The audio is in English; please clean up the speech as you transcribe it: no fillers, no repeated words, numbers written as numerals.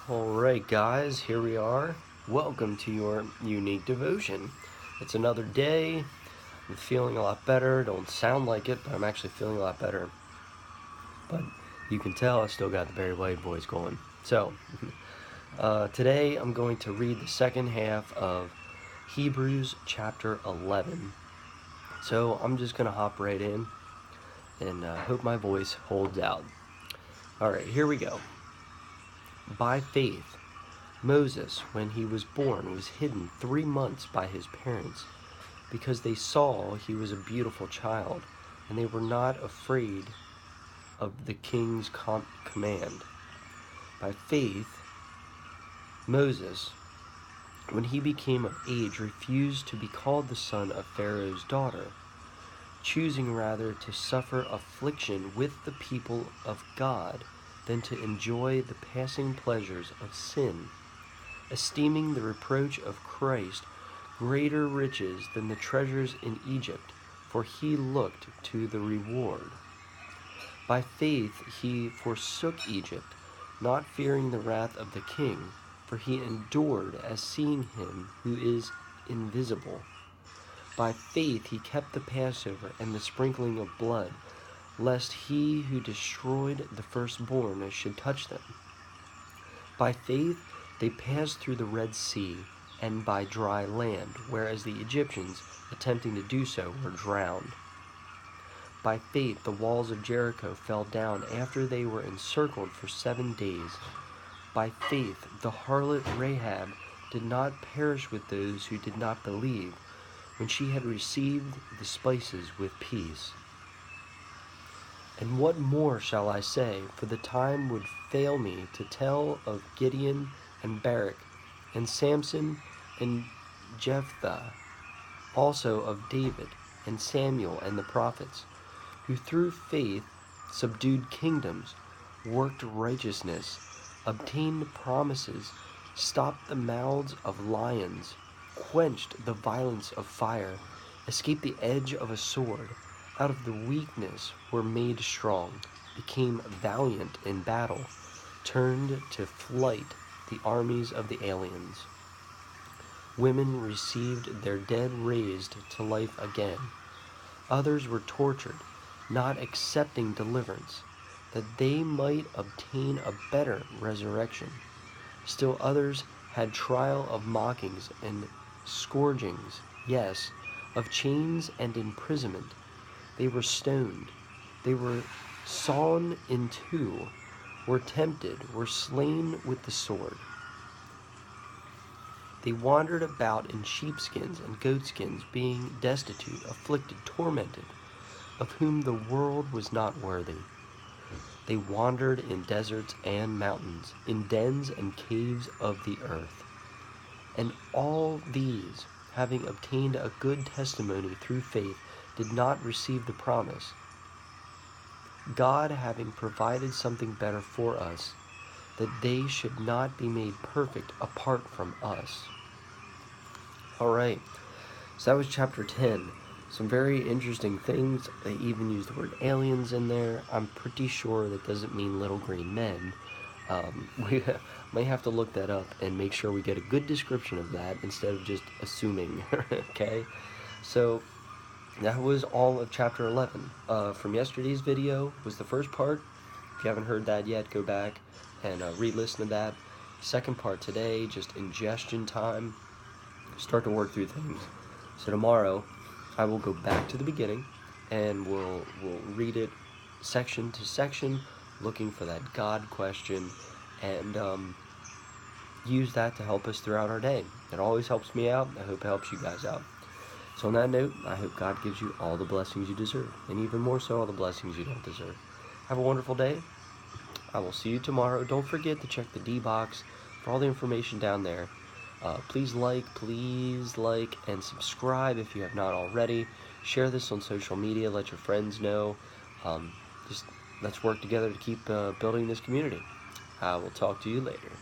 Alright guys, here we are. Welcome to your unique devotion. It's another day. I'm feeling a lot better. Don't sound like it, but I'm actually feeling a lot better. But you can tell I still got the Barry White voice going. So, today I'm going to read the second half of Hebrews chapter 11. So I'm just going to hop right in and hope my voice holds out. Alright, here we go. By faith, Moses, when he was born, was hidden 3 months by his parents, because they saw he was a beautiful child, and they were not afraid of the king's command. By faith, Moses, when he became of age, refused to be called the son of Pharaoh's daughter, choosing rather to suffer affliction with the people of God than to enjoy the passing pleasures of sin, esteeming the reproach of Christ greater riches than the treasures in Egypt, for he looked to the reward. By faith he forsook Egypt, not fearing the wrath of the king, for he endured as seeing him who is invisible. By faith he kept the Passover and the sprinkling of blood, lest he who destroyed the firstborn should touch them. By faith they passed through the Red Sea and by dry land, whereas the Egyptians, attempting to do so, were drowned. By faith the walls of Jericho fell down after they were encircled for 7 days. By faith the harlot Rahab did not perish with those who did not believe, when she had received the spices with peace. And what more shall I say? For the time would fail me to tell of Gideon and Barak, and Samson and Jephthah, also of David and Samuel and the prophets, who through faith subdued kingdoms, worked righteousness, obtained promises, stopped the mouths of lions, quenched the violence of fire, escaped the edge of a sword, out of the weakness were made strong, became valiant in battle, turned to flight the armies of the aliens. Women received their dead raised to life again. Others were tortured, not accepting deliverance, that they might obtain a better resurrection. Still others had trial of mockings and scourgings, yes, of chains and imprisonment. They were stoned, they were sawn in two, were tempted, were slain with the sword. They wandered about in sheepskins and goatskins, being destitute, afflicted, tormented, of whom the world was not worthy. They wandered in deserts and mountains, in dens and caves of the earth. And all these, having obtained a good testimony through faith, did not receive the promise, God having provided something better for us, that they should not be made perfect apart from us. Alright, so that was chapter 10. Some very interesting things. They even use the word aliens in there. I'm pretty sure that doesn't mean little green men. We may have to look that up and make sure we get a good description of that instead of just assuming. Okay, so that was all of chapter 11. From yesterday's video was the first part. If you haven't heard that yet, go back and re-listen to that. Second part today, just ingestion time. Start to work through things. So tomorrow, I will go back to the beginning, and we'll read it section to section, looking for that God question, and use that to help us throughout our day. It always helps me out. I hope it helps you guys out. So on that note, I hope God gives you all the blessings you deserve, and even more so, all the blessings you don't deserve. Have a wonderful day. I will see you tomorrow. Don't forget to check the D box for all the information down there. Please like, and subscribe if you have not already. Share this on social media. Let your friends know. Just let's work together to keep building this community. I will talk to you later.